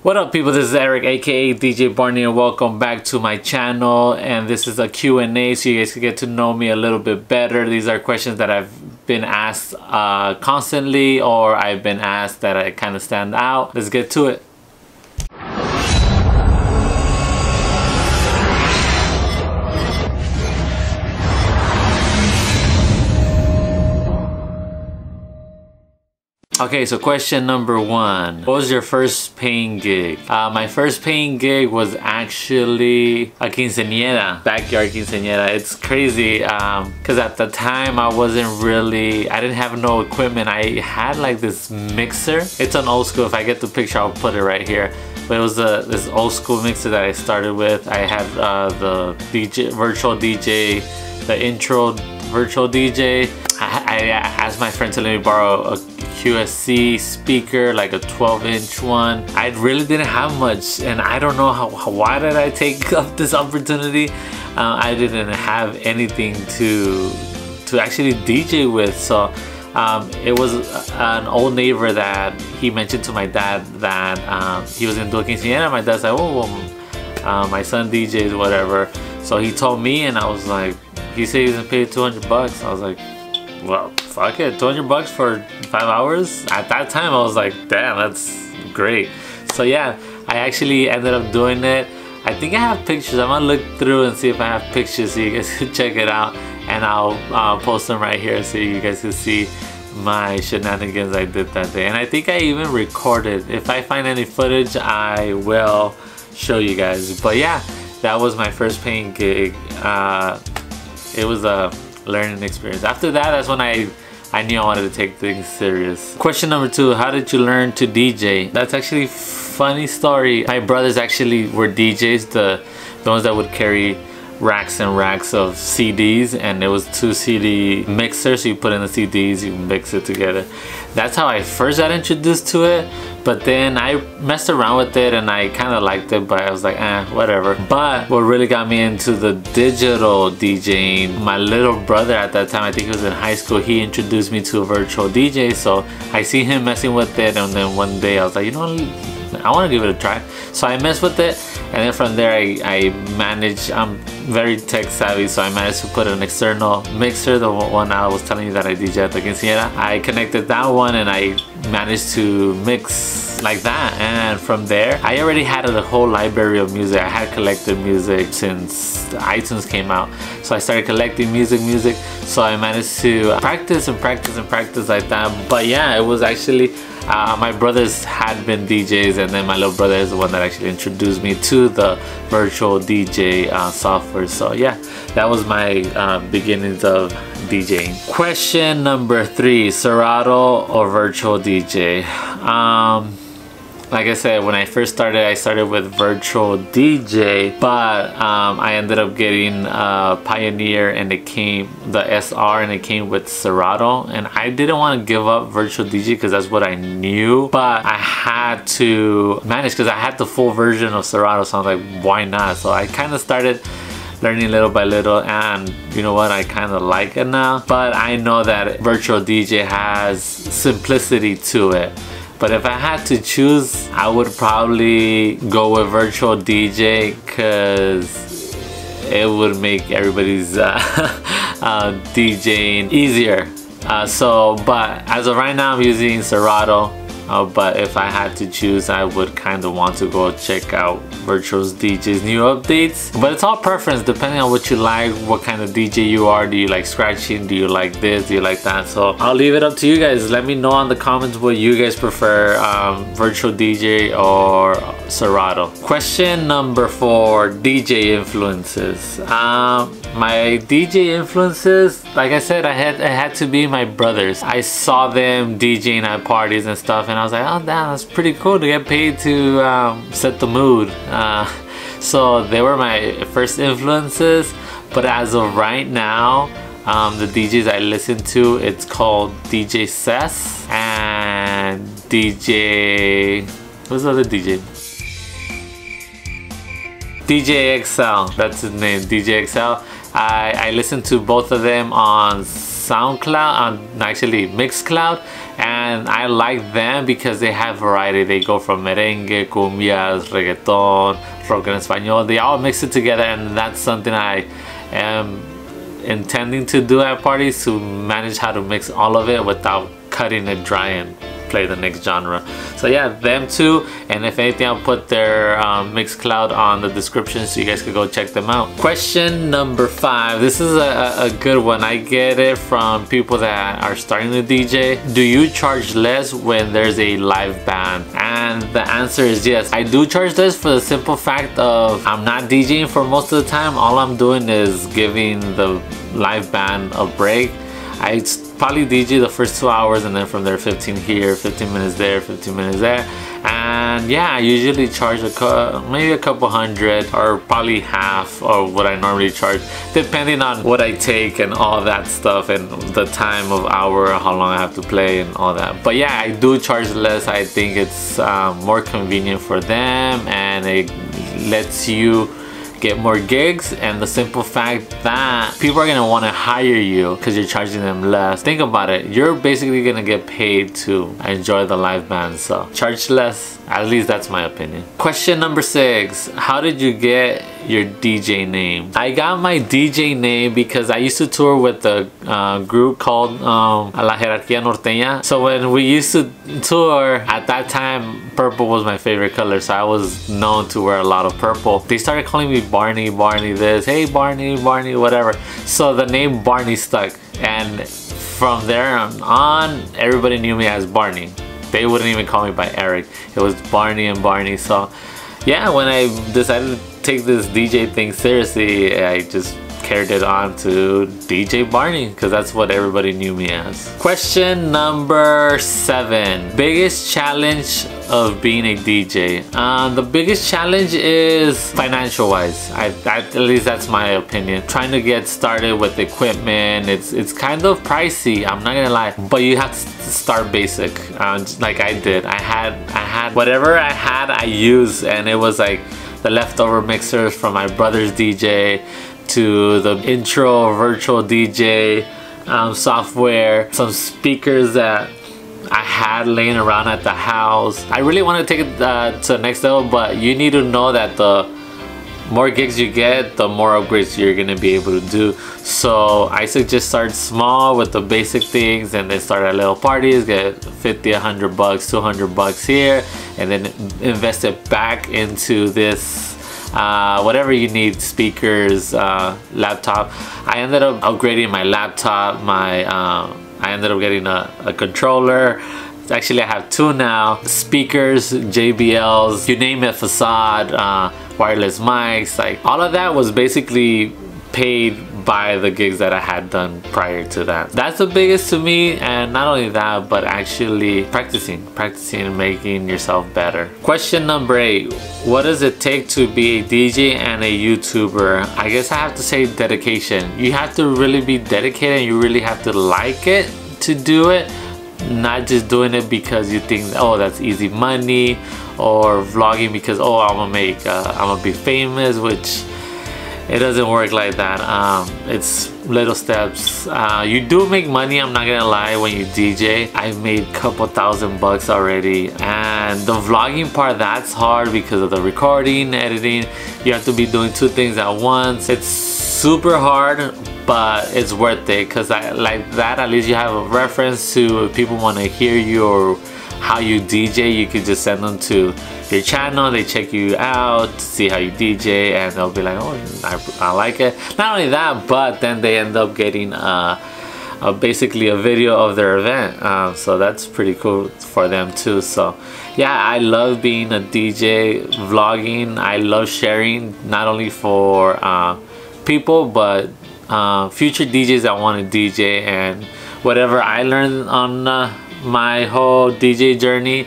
What up people, this is Eric aka DJ Barney and welcome back to my channel, and this is a Q&A so you guys can get to know me a little bit better. These are questions that I've been asked constantly, or I've been asked that I kind of stand out. Let's get to it. Okay, so question number one. What was your first paying gig? My first paying gig was actually a quinceañera, backyard quinceañera. It's crazy because at the time I didn't have no equipment. I had like this mixer. It's an old school. If I get the picture, I'll put it right here. But it was this old school mixer that I started with. I had the virtual DJ, the intro virtual DJ. I asked my friend to let me borrow a QSC speaker, like a 12-inch one. I really didn't have much, and I don't know why did I take up this opportunity. I didn't have anything to actually DJ with, so it was an old neighbor that he mentioned to my dad that he was in quinceañera. My dad's like, oh, well, my son DJs, whatever. So he told me, and I was like, he said he's gonna pay $200. I was like, well, fuck it, $200 for 5 hours? At that time, I was like, damn, that's great. So yeah, I actually ended up doing it. I think I have pictures. I'm gonna look through and see if I have pictures so you guys can check it out, and I'll post them right here so you guys can see my shenanigans I did that day. And I think I even recorded. If I find any footage, I will show you guys. But yeah, that was my first paying gig. It was a learning experience. After that, that's when I knew I wanted to take things serious. Question number two, how did you learn to DJ? That's actually a funny story. My brothers actually were DJs, the ones that would carry racks and racks of CDs, and it was 2 CD mixers, so you put in the CDs, you mix it together. That's how I first got introduced to it, but then I messed around with it and I kind of liked it, but I was like, whatever. But what really got me into the digital DJing, my little brother at that time, I think he was in high school, he introduced me to a virtual DJ, so I see him messing with it, and then one day I was like, you know what, I want to give it a try. So I messed with it, and then from there I managed, I'm very tech savvy, so I managed to put an external mixer, the one I was telling you that I DJ at the quinceañera. I connected that one and I managed to mix like that, and from there I already had a whole library of music. I had collected music since iTunes came out, so I started collecting music, so I managed to practice like that. But yeah, it was actually my brothers had been DJs, and then my little brother is the one that actually introduced me to the virtual DJ software. So yeah, that was my beginnings of DJing. Question number three, Serato or virtual DJ? Like I said, when I first started, I started with virtual DJ, but I ended up getting Pioneer, and it came, the SR, and it came with Serato, and I didn't want to give up virtual DJ because that's what I knew, but I had to manage because I had the full version of Serato, so I was like, why not? So I kind of started learning little by little, and you know what, I kind of like it now. But I know that virtual DJ has simplicity to it. But if I had to choose, I would probably go with virtual DJ because it would make everybody's DJing easier. But as of right now, I'm using Serato. But if I had to choose, I would kind of want to go check out virtual DJ's new updates. But it's all preference depending on what you like, what kind of DJ you are. Do you like scratching? Do you like this? Do you like that? So I'll leave it up to you guys. Let me know in the comments what you guys prefer, virtual DJ or Serato. Question number four, DJ influences. My DJ influences, like I said, it had to be my brothers. I saw them DJing at parties and stuff, and I was like, oh damn, that's pretty cool to get paid to set the mood. So they were my first influences. But as of right now, the DJs I listen to, it's called DJ Cess and DJ, who's the other DJ? DJ XL, that's his name, DJ XL. I listen to both of them on SoundCloud, actually Mixcloud, and and I like them because they have variety. They go from merengue, cumbias, reggaeton, rock en español. They all mix it together, and that's something I am intending to do at parties, to manage how to mix all of it without cutting it dry and play the next genre. So yeah, them two, and if anything, I'll put their Mixcloud on the description so you guys can go check them out. Question number 5. This is a good one. I get it from people that are starting to DJ. Do you charge less when there's a live band? And the answer is yes. I do charge less for the simple fact of I'm not DJing for most of the time. All I'm doing is giving the live band a break. I probably DJ the first 2 hours, and then from there 15 here, 15 minutes there, 15 minutes there. And yeah, I usually charge maybe a couple hundred, or probably half of what I normally charge, depending on what I take and all that stuff, and the time of hour, how long I have to play and all that. But yeah, I do charge less. I think it's more convenient for them, and it lets you get more gigs, and the simple fact that people are gonna want to hire you because you're charging them less. Think about it, you're basically gonna get paid to enjoy the live band, so charge less. At least that's my opinion. Question number 6. How did you get your DJ name? I got my DJ name because I used to tour with a group called La Jerarquía Norteña. So when we used to tour, at that time purple was my favorite color, so I was known to wear a lot of purple. They started calling me Barney, Barney this, hey Barney, Barney whatever. So the name Barney stuck, and from there on everybody knew me as Barney. They wouldn't even call me by Eric. It was Barney and Barney. So yeah, when I decided to take this DJ thing seriously, I just carried it on to DJ Barney because that's what everybody knew me as. Question number 7. Biggest challenge of being a DJ. The biggest challenge is financial wise. At least that's my opinion. Trying to get started with equipment, it's kind of pricey, I'm not gonna lie, but you have to start basic, like I did. I had whatever I had, I used, and it was like the leftover mixers from my brother's DJ, to the intro virtual DJ software, some speakers that I had laying around at the house. I really want to take it to the next level, but you need to know that the more gigs you get, the more upgrades you're gonna be able to do. So I suggest start small with the basic things, and then start at little parties, get 50, 100 bucks, 200 bucks here, and then invest it back into this whatever you need, speakers, laptop. I ended up upgrading my laptop. I ended up getting a controller. Actually, I have 2 now. Speakers, JBLs, you name it, facade, wireless mics, like all of that was basically paid by the gigs that I had done prior to that. That's the biggest to me, and not only that, but actually practicing and making yourself better. Question number 8. What does it take to be a DJ and a YouTuber? I guess I have to say dedication. You have to really be dedicated, and you really have to like it to do it, not just doing it because you think, oh, that's easy money, or vlogging because, oh, I'm gonna be famous, which it doesn't work like that. It's little steps. You do make money, I'm not gonna lie, when you DJ. I made a couple $1,000 already, and the vlogging part, that's hard because of the recording, editing. You have to be doing 2 things at once. It's super hard, but it's worth it because like that, at least you have a reference to if people want to hear you or how you DJ. You could just send them to your channel, they check you out, see how you DJ, and they'll be like, oh, I like it. Not only that, but then they end up getting basically a video of their event, so that's pretty cool for them too. So yeah, I love being a DJ, vlogging. I love sharing, not only for people, but future DJs that want to DJ, and whatever I learned on my whole DJ journey,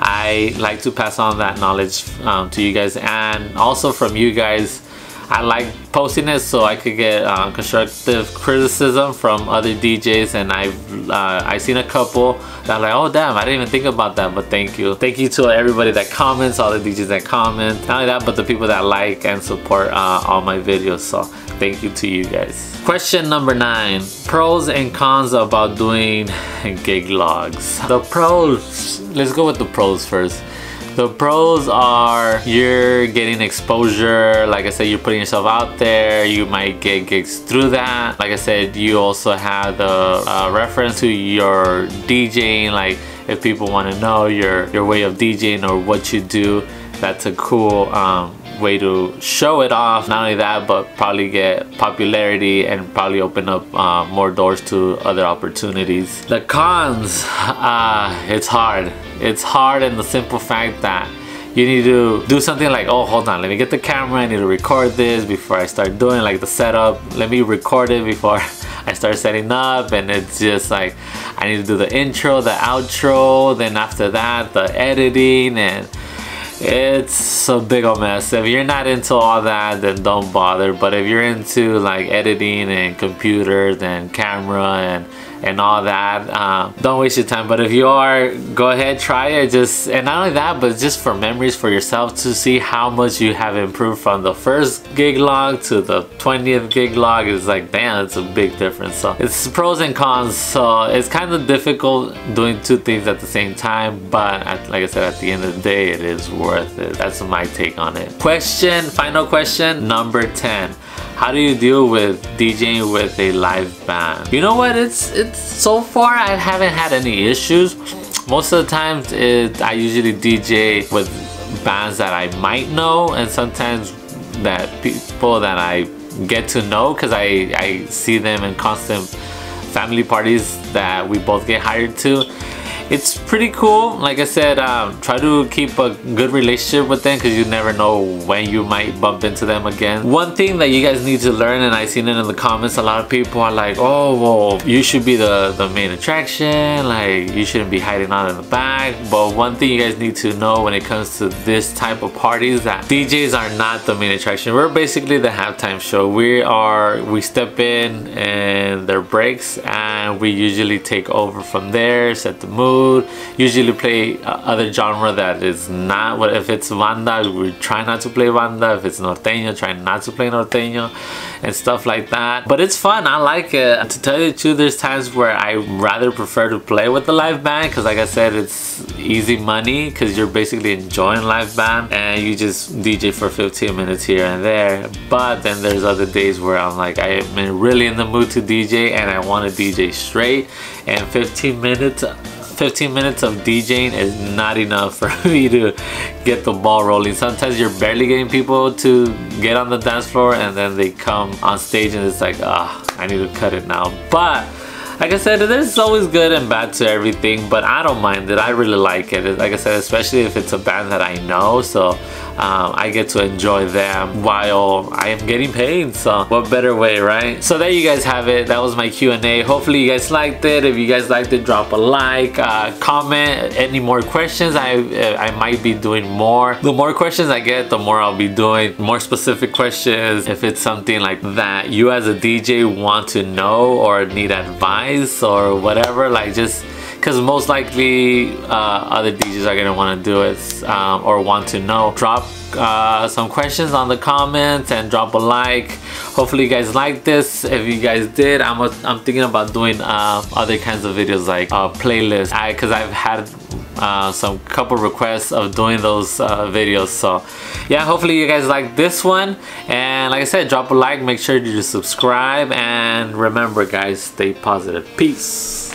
I like to pass on that knowledge to you guys, and also from you guys. I like posting it so I could get constructive criticism from other DJs, and I've seen a couple I'm like, oh damn, I didn't even think about that, but thank you. Thank you to everybody that comments, all the DJs that comment. Not only that, but the people that like and support all my videos. So thank you to you guys. Question number 9. Pros and cons about doing gig logs. The pros, let's go with the pros first. The pros are you're getting exposure. Like I said, you're putting yourself out there. You might get gigs through that. Like I said, you also have the reference to your DJing. Like if people want to know your way of DJing or what you do, that's a cool way to show it off. Not only that, but probably get popularity and probably open up more doors to other opportunities. The cons, it's hard. It's hard in the simple fact that you need to do something like, oh, hold on, let me get the camera, I need to record this before I start doing like the setup. Let me record it before I start setting up, and it's just like I need to do the intro, the outro, then after that the editing, and it's a big old mess. If you're not into all that, then don't bother. But if you're into like editing and computers and camera and all that, don't waste your time. But if you are, go ahead, try it. And not only that, but just for memories for yourself, to see how much you have improved from the first gig log to the 20th gig log. Is like, damn, it's a big difference. So it's pros and cons. So it's kind of difficult doing two things at the same time, but like I said, at the end of the day, it is worth it. That's my take on it. Final question number 10. How do you deal with DJing with a live band? You know what, it's so far I haven't had any issues. Most of the times I usually DJ with bands that I might know, and sometimes that people that I get to know because I see them in constant family parties that we both get hired to. It's pretty cool. Like I said, try to keep a good relationship with them because you never know when you might bump into them again. One thing that you guys need to learn, and I've seen it in the comments, a lot of people are like, oh, well, you should be the main attraction, like you shouldn't be hiding out in the back. But one thing you guys need to know when it comes to this type of parties, that DJs are not the main attraction. We're basically the halftime show. We step in and their breaks, and we usually take over from there, set the mood. Usually play other genre that is not what. If it's banda, we try not to play banda. If it's norteño, try not to play norteño and stuff like that. But it's fun. I like it. To tell you the truth, there's times where I rather prefer to play with the live band because, like I said, it's easy money because you're basically enjoying live band and you just DJ for 15 minutes here and there. But then there's other days where I'm like, I'm really in the mood to DJ and I want to DJ straight, and 15 minutes of DJing is not enough for me to get the ball rolling. Sometimes you're barely getting people to get on the dance floor, and then they come on stage and it's like, I need to cut it now. But like I said, there's always good and bad to everything, but I don't mind it. I really like it. Like I said, especially if it's a band that I know, so I get to enjoy them while I am getting paid. So what better way, right? So there you guys have it. That was my Q&A. Hopefully you guys liked it. If you guys liked it, drop a like, comment any more questions. I might be doing more. The more questions I get, the more I'll be doing. More specific questions. If it's something like that you as a DJ want to know or need advice or whatever, like, just because most likely other DJs are gonna want to do it or want to know. Drop some questions on the comments and drop a like. Hopefully you guys like this. If you guys did, I'm thinking about doing other kinds of videos like playlists, because I've had some couple requests of doing those videos. So yeah, hopefully you guys like this one, and like I said, drop a like, make sure you subscribe, and remember guys, stay positive. Peace.